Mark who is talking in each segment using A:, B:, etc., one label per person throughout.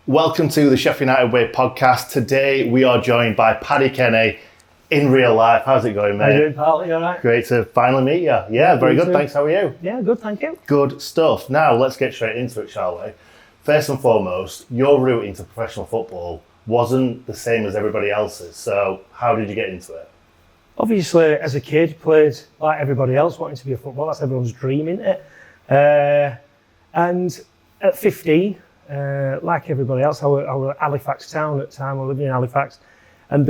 A: Welcome to the Sheff United Way podcast. Today we are joined by Paddy Kenny in real life. How's it going, mate?
B: How you doing, pal? You all right?
A: Great to finally meet you. Yeah, very good.
B: Too.
A: Thanks. How are you?
B: Yeah, good, thank you.
A: Good stuff. Now let's get straight into it, shall we? First and foremost, your route into professional football wasn't the same as everybody else's. So how did you get into it?
B: Obviously, as a kid, played like everybody else, wanting to be a footballer. That's everyone's dream, isn't it? And at 15, like everybody else, I was at Halifax town at the time. I was living in Halifax, and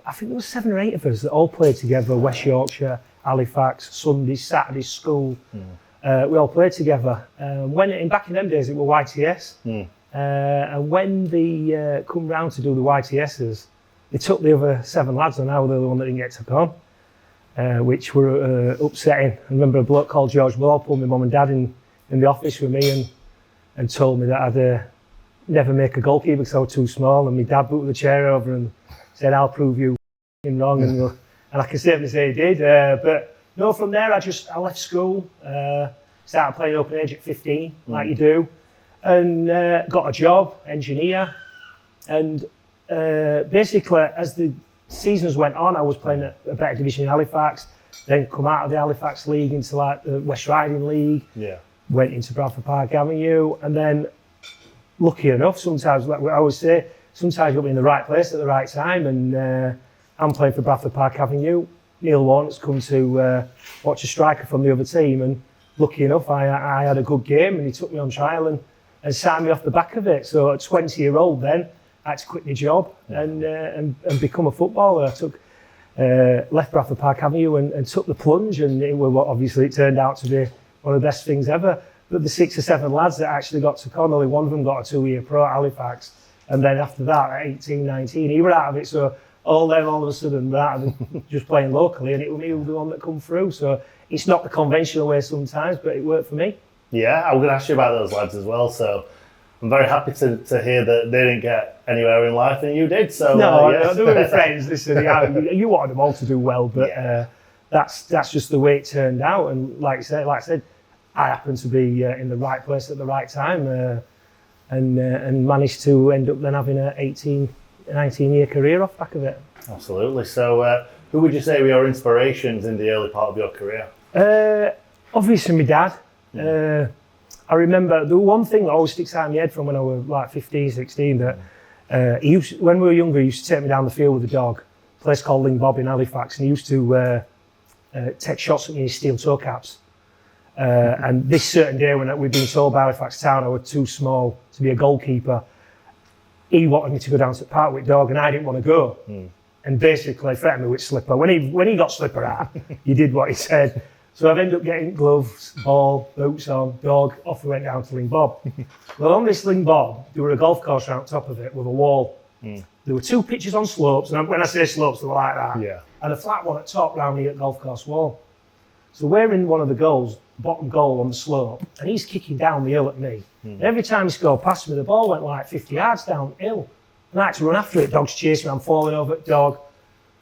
B: I think there were 7 or 8 of us that all played together. West Yorkshire, Halifax, Sundays, Saturdays, school. We all played together. Back in them days, it was YTS. And when they come round to do the YTSs, they took the other 7 lads, and I was the one that didn't get took on, which were upsetting. I remember a bloke called George Moore pulled my mum and dad in the office with me and told me that I'd never make a goalkeeper because I was too small, and my dad booted the chair over and said, "I'll prove you wrong," and I can certainly say he did. But no, from there I left school, started playing open age at 15, like you do, and got a job, engineer, and basically as the seasons went on, I was playing at a better division in Halifax, then come out of the Halifax League into like the West Riding League. Yeah. Went into Bradford Park Avenue, and then, lucky enough, sometimes, like I always say, sometimes you'll be in the right place at the right time, and I'm playing for Bradford Park Avenue. Neil Warnock's come to watch a striker from the other team, and lucky enough, I had a good game, and he took me on trial and signed me off the back of it. So at 20-year-old then, I had to quit my job and become a footballer. I took left Bradford Park Avenue and took the plunge, and obviously it turned out to be one of the best things ever. But the 6 or 7 lads that actually got to con, only one of them got a 2-year pro at Halifax. And then after that, at 18, 19, he were out of it. So all of a sudden, were out of it, just playing locally, and it was me who was the one that come through. So it's not the conventional way sometimes, but it worked for me.
A: Yeah, I was going to ask you about those lads as well. So I'm very happy to hear that they didn't get anywhere in life and you did. So
B: no, they were friends. Listen, you wanted them all to do well, but that's just the way it turned out. And like I said, I happened to be in the right place at the right time, and managed to end up then having a 19-year career off back of it.
A: Absolutely. So who would you say were your inspirations in the early part of your career?
B: Obviously my dad. I remember the one thing that always sticks out in my head from when I was like 15, 16, that when we were younger, he used to take me down the field with a dog, a place called Ling Bob in Halifax, and he used to take shots at me in his steel toe caps. And this certain day when we'd been told by Halifax Town I was too small to be a goalkeeper, he wanted me to go down to the park with dog, and I didn't want to go. And basically threatened me with slipper. When he got slipper out, he did what he said. So I've ended up getting gloves, ball, boots on, dog, off we went down to Ling Bob. Well, on this Ling Bob, there were a golf course around top of it with a wall. There were 2 pitches on slopes, and when I say slopes, they were like that. Yeah. And a flat one at top round the golf course wall. So we're in one of the goals, bottom goal on the slope, and he's kicking down the hill at me. And every time he scored past me, the ball went like 50 yards downhill. And I had to run after it, dog's chasing me, I'm falling over at dog.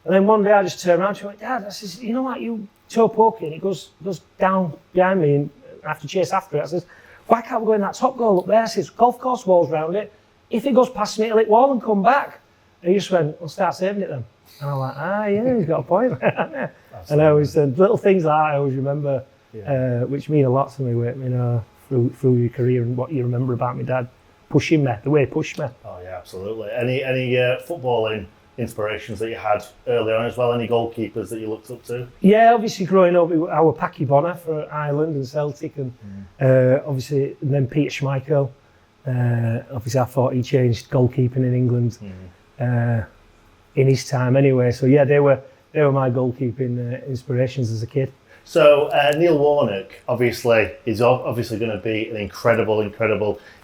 B: And then one day I just turned around to him and went, "Dad," I says, "you know what, you toe poking," it goes down behind me, and I have to chase after it. I says, "Why can't we go in that top goal up there?" I says, "Golf course walls round it. If it goes past me, it'll hit wall and come back." And he just went, "We'll start saving it then." And I'm like, yeah, he's got a point. And I always said little things like that I always remember, which mean a lot to me, through your career, and what you remember about my dad pushing me, the way he pushed me.
A: Oh yeah, absolutely. Any footballing inspirations that you had early on as well? Any goalkeepers that you looked up to?
B: Yeah, obviously growing up, I was 𝗂𝗍𝗶𝗲 for Ireland and Celtic, and obviously, and then 𝗬𝗍𝗶𝗶𝗲. Obviously, I thought he changed goalkeeping in England in his time anyway. So yeah, they were my goalkeeping inspirations as a kid.
A: So Neil Warnock obviously is going to be an incredible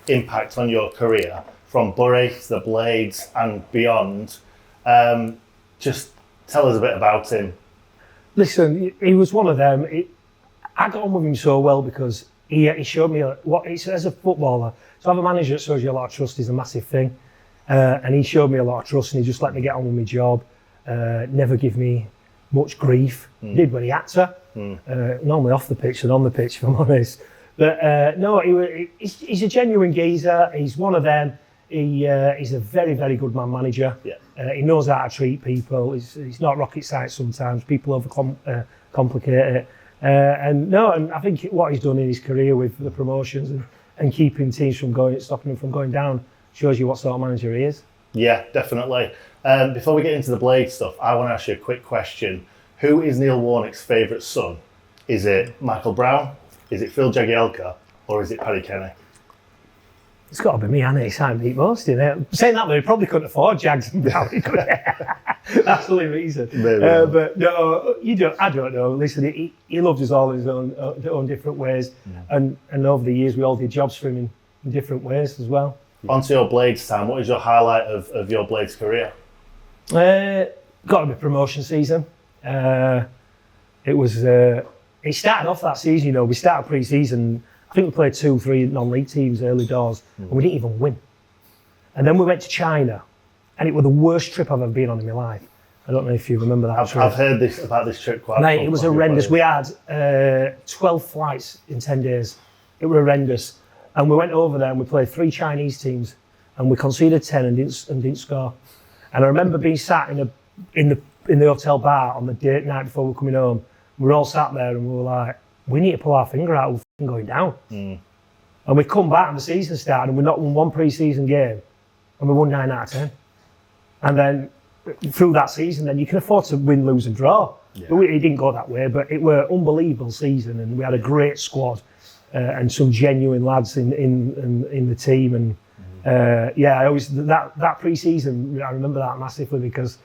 A: impact on your career from Bury to the Blades and beyond. Just tell us a bit about him.
B: Listen, he was one of them. I got on with him so well because he showed me what it's as a footballer. To have a manager that shows you a lot of trust is a massive thing. And he showed me a lot of trust, and he just let me get on with my job. Never give me much grief. Did when he had to. Normally off the pitch and on the pitch, if I'm honest. But no, he's a genuine geezer. He's one of them. He's a very, very good man manager.
A: Yeah.
B: He knows how to treat people. He's not rocket science sometimes. People complicate it. And I think what he's done in his career with the promotions and keeping teams from stopping them from going down shows you what sort of manager he is.
A: Yeah, definitely. Before we get into the Blade stuff, I want to ask you a quick question. Who is Neil Warnock's favourite son? Is it Michael Brown? Is it 𝗍𝗍𝗂𝗂𝗏? Or is it Paddy Kenny?
B: It's got to be me, hasn't it? It's time to eat most, isn't it? Saying that, though, he probably couldn't afford Jags and Brown. That's the only reason. But no, I don't know. Listen, he loved us all in his own different ways. And over the years, we all did jobs for him in different ways as well.
A: Onto your Blades time. What is your highlight of your Blades career?
B: Got to be promotion season. It started off that season, we started pre-season. I think we played 2-3 non-league teams early doors, and we didn't even win. And then we went to China, and it was the worst trip I've ever been on in my life. I don't know if you remember that trip.
A: I've heard about this trip quite a lot.
B: Mate, it was horrendous. We had 12 flights in 10 days. It was horrendous. And we went over there and we played 3 Chinese teams, and we conceded 10 and didn't score. And I remember being sat in the hotel bar on the night before we were coming home. We were all sat there and we were like, we need to pull our finger out, we're going down. And we come back and the season started and we not won one pre-season game and we won 9 out of 10. And then through that season, then you can afford to win, lose and draw. Yeah. But it didn't go that way, but it were an unbelievable season and we had a great squad and some genuine lads in the team. And I always, that pre-season, I remember that massively because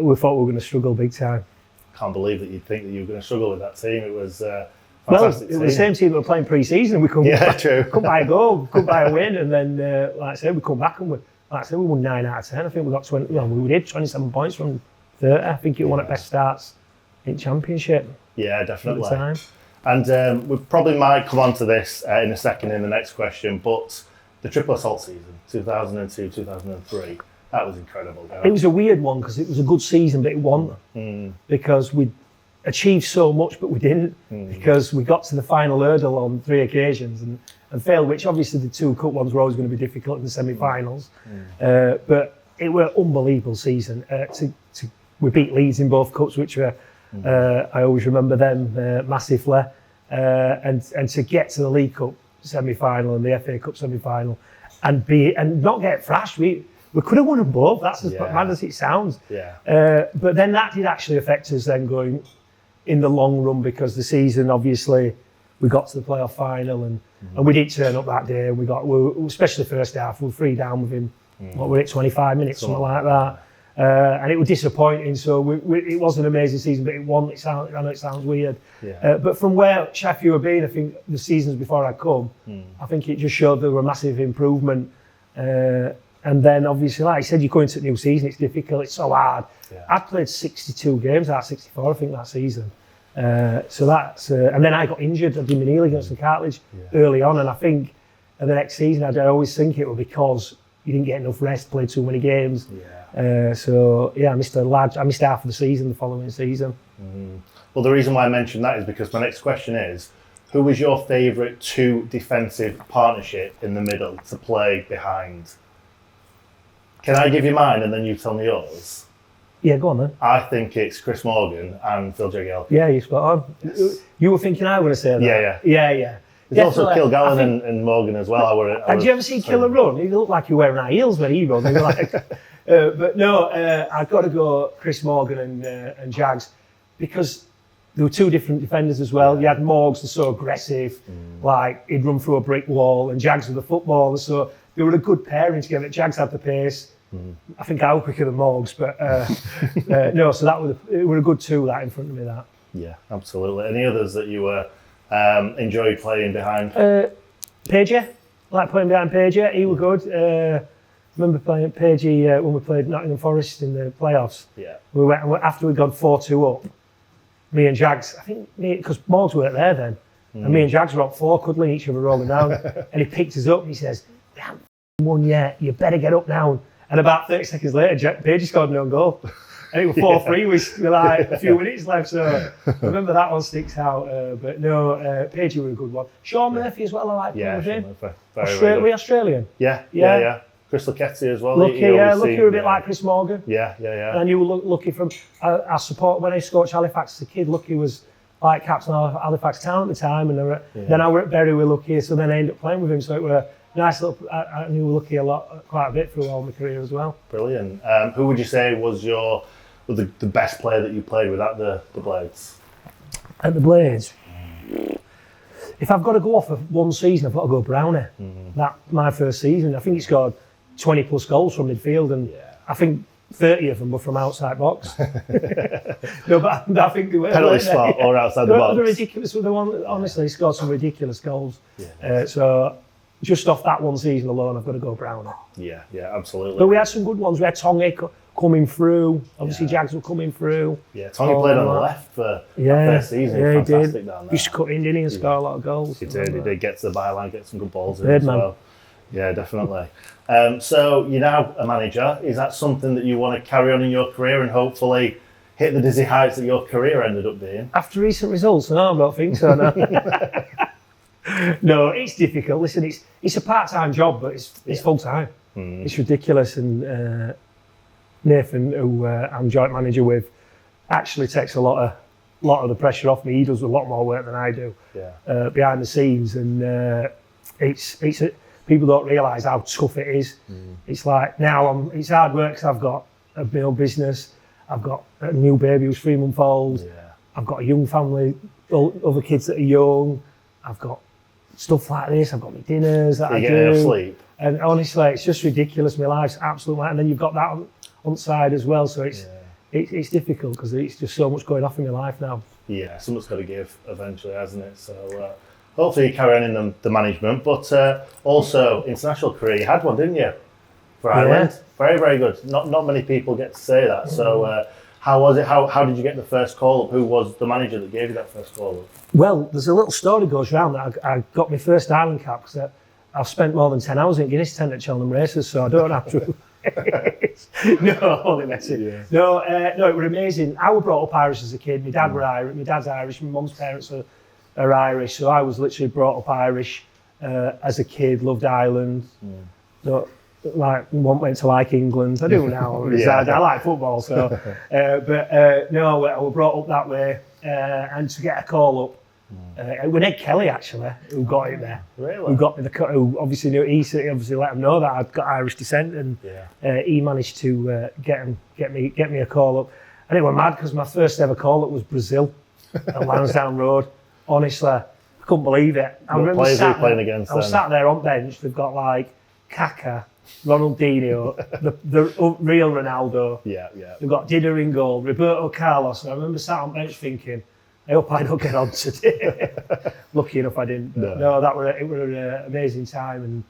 B: we thought we were going to struggle big time.
A: Can't believe that you'd think that you were going to struggle with that team. It was
B: fantastic. Well, it was the same team that were playing pre-season. We couldn't buy a goal, couldn't buy a win, and then, like I said, we come back and we won 9 out of 10. I think we got 20. Well, we did 27 points from 30. I think it was one of the best starts in Championship.
A: Yeah, definitely.
B: At the time.
A: And we probably might come on to this in a second in the next question, but the triple assault season, 2002, 2003. That was incredible.
B: It was a weird one because it was a good season, but it wasn't because we achieved so much, but we didn't because we got to the final hurdle on 3 occasions and failed, which obviously the 2 cup ones were always going to be difficult in the semi-finals. But it was an unbelievable season. We beat Leeds in both cups, which were, I always remember them massively. And to get to the League Cup semi-final and the FA Cup semi-final and not get thrashed. We could have won them both, that's as mad as it sounds. But then that did actually affect us then going in the long run because the season, obviously, we got to the playoff final and we did turn up that day. And especially the first half, we were 3 down within, 25 minutes, something like that. And it was disappointing. So it was an amazing season, but it won. I know it sounds weird. But from where Sheff United Way, I think the seasons before I come, I think it just showed there were a massive improvement. And then obviously, like I said, you go into a new season, it's difficult, it's so hard. I played 62 games out of 64, I think, that season. So that's, and then I got injured, I did my knee against the cartilage early on, and I think the next season, I always think it was because you didn't get enough rest, played too many games. I missed half of the season the following season.
A: Well, the reason why I mentioned that is because my next question is, who was your favourite 2 defensive partnership in the middle to play behind? Can I give you mine and then you tell me yours?
B: Yeah, go on then.
A: I think it's Chris Morgan and 𝗍𝗍𝗂𝗂𝗏.
B: Yeah, you're spot on. Yes. You were thinking I was going to say that? Yeah.
A: There's also 𝗍𝗍𝗂𝗏 and Morgan as well.
B: Did you ever see Killer run? He looked like he was wearing high heels when he run. But no, I've got to go Chris Morgan and Jags because there were 2 different defenders as well. You had Morgs, was so aggressive, like he'd run through a brick wall, and Jags was the footballer. So they were a good pairing together. Jags had the pace. I think I was quicker than Morgs, but no. So it were a good 2 that in front of me. That.
A: Yeah, absolutely. Any others that you enjoyed playing behind?
B: 𝗍𝗍𝗂𝗏, like playing behind 𝗍𝗍𝗂𝗏. He was good. Remember playing 𝗍𝗍𝗂𝗏 when we played Nottingham Forest in the playoffs. We went after we'd gone 4-2 up. Me and Jags, I think, because Morgs weren't there then, and me and Jags were up 4, cuddling each other, rolling down, and he picked us up and he says, "We haven't won yet. You better get up now." And about 30 seconds later, 𝗍𝗍𝗂𝗏 scored an own goal. And it was 4-3 with like a few minutes left. So remember that one sticks out. But no, 𝗍𝗍𝗂𝗏 was a good one. Sean Murphy as well, I like playing with him. Were you Australian?
A: Yeah. Chris 𝗏𝗏𝗂𝗃𝗃 as well.
B: Lucky, Lucky were a bit like Chris Morgan.
A: Yeah.
B: And I knew Lucky from our support when I coached Halifax as a kid. Lucky was like captain of Halifax Town at the time, and then I were at Bury with Lucky, so then I ended up playing with him. So it were nice little. I knew Lucky quite a bit through all my career as well.
A: Brilliant. Who would you say was the best player that you played with at the Blades?
B: At the Blades. If I've got to go off of one season, I've got to go Brownie. That my first season. I think he scored 20 plus goals from midfield, and I think 30 of them were from outside box. No, but I think they were
A: penalty spot or outside the box.
B: They're ridiculous. Honestly, he scored some ridiculous goals. So just off that one season alone, I've got to go Brownie.
A: Yeah, absolutely.
B: But we had some good ones. We had Tongi coming through. Obviously, Jags were coming through.
A: Yeah, Tongi played on the left for the first season.
B: Yeah,
A: fantastic
B: he did.
A: Down there.
B: He used to cut in, didn't he, and score a lot of goals.
A: He did get to the byline, get some good balls in
B: Third
A: as
B: man.
A: well. Yeah, definitely. So you're now a manager. Is that something that you want to carry on in your career and hopefully hit the dizzy heights that your career ended up being?
B: After recent results, no, I don't think so. No, no, it's difficult. Listen, it's a part-time job, but it's full-time. It's ridiculous, and Nathan, who I'm joint manager with, actually takes a lot of the pressure off me. He does a lot more work than I do behind the scenes, and people don't realise how tough it is. It's like now it's hard work because I've got my own business. I've got a new baby who's 3 months old. I've got a young family, other kids that are young. I've got stuff like this. I've got my dinners that I do.
A: You're getting enough sleep.
B: And honestly, it's just ridiculous. My life's absolutely, and then you've got that on the side as well. So it's difficult because it's just so much going off in my life now. Yeah,
A: something's got to give eventually, hasn't it? So hopefully you carry on in the management, but also international career. You had one, didn't you, for Ireland? Very, very good. Not many people get to say that. So how was it? How did you get the first call up? Who was the manager that gave you that first call up?
B: Well, there's a little story goes around that I got my first Ireland cap because I've spent more than 10 hours in Guinness tent at Cheltenham races, so I don't have to. No, only messing. No, it was amazing. I was brought up Irish as a kid. My dad were Irish. My dad's Irish. My mum's parents are Irish, so I was literally brought up Irish as a kid. Loved Ireland. Went to like England. I do now. I like football, so. No, I was brought up that way, and to get a call up. It was Ed Kelly actually who got it there.
A: Really?
B: Who got me who obviously knew. He obviously let him know that I'd got Irish descent, and he managed to get me a call up. And it was mad because my first ever call up was Brazil at Lansdowne Road. Honestly, I couldn't believe it. I remember
A: playing against.
B: I was sat there on bench. They've got like Kaká, Ronaldinho, the real Ronaldo. They've got Dida in goal, Roberto Carlos. And I remember sat on bench thinking, I hope I don't get on today. Lucky enough I didn't. No, it was an amazing time. And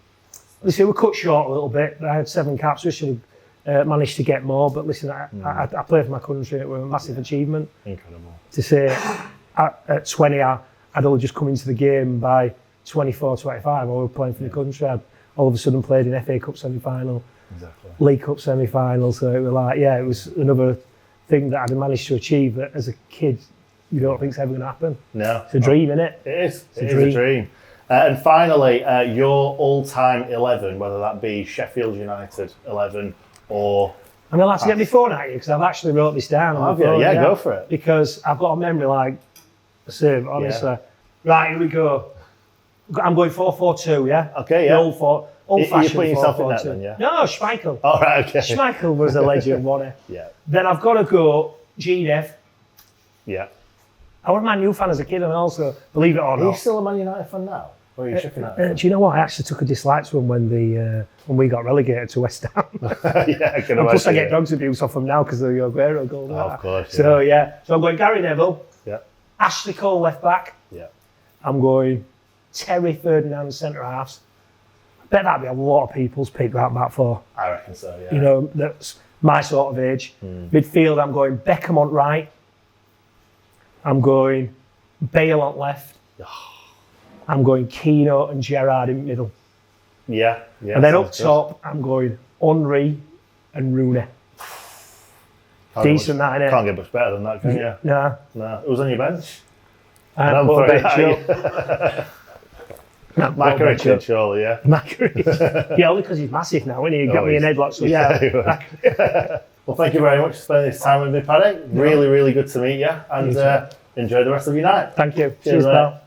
B: listen, we cut short a little bit. I had 7 caps. We should have managed to get more. But listen, I played for my country. It was a massive achievement.
A: Incredible.
B: To say at 20, I'd only just come into the game. By 24, 25, I was playing for the country. I'd all of a sudden played in FA Cup semi-final, League Cup semi-final. So it was like, it was another thing that I'd managed to achieve that as a kid. You don't think it's ever going to happen? No. It's a dream, isn't it?
A: It is. It's a dream. And finally, your all-time 11, whether that be Sheffield United 11 or...
B: I'm allowed to get my phone at you because I've actually wrote this down.
A: Yeah, go for it.
B: Because I've got a memory like a sieve, honestly. Right, here we go. I'm going 4-4-2, yeah?
A: Okay, yeah.
B: Old-fashioned 4-4-2.
A: You're putting yourself in that then, yeah?
B: No, Schmeichel.
A: All right, okay.
B: Schmeichel was a legend, wasn't he?
A: Yeah.
B: Then I've got to go GNF.
A: Yeah.
B: I was a Man U fan as a kid, and also, believe it or not.
A: Are you still a Man United fan now? Or are you Sheff United fan?
B: Do you know what? I actually took a dislike to them when we got relegated to West Ham.
A: Yeah, I can
B: and plus I get dogs abuse off them now because of the Aguero goal.
A: Of course.
B: So so I'm going Gary Neville.
A: Yeah.
B: Ashley Cole left back.
A: Yeah.
B: I'm going Terry Ferdinand centre halves. I bet that'd be a lot of people's pick that back for.
A: I reckon so. Yeah.
B: You know, that's my sort of age. Midfield, I'm going Beckham on right. I'm going Bale on left. I'm going Keano and Gerrard in middle.
A: Yeah.
B: And then up top, I'm going Henry and Rooney. Decent, that, innit?
A: Can't get much better than that, can you?
B: No.
A: It was on your bench.
B: I'm
A: Micah Richard, surely, yeah.
B: Micah Richard. Yeah, only because he's massive now, isn't he? He got me in headlock, so yeah.
A: Well, thank you very much for spending this time with me, Paddy. Really, really good to meet you, and enjoy the rest of your night.
B: Thank you. Cheers, pal.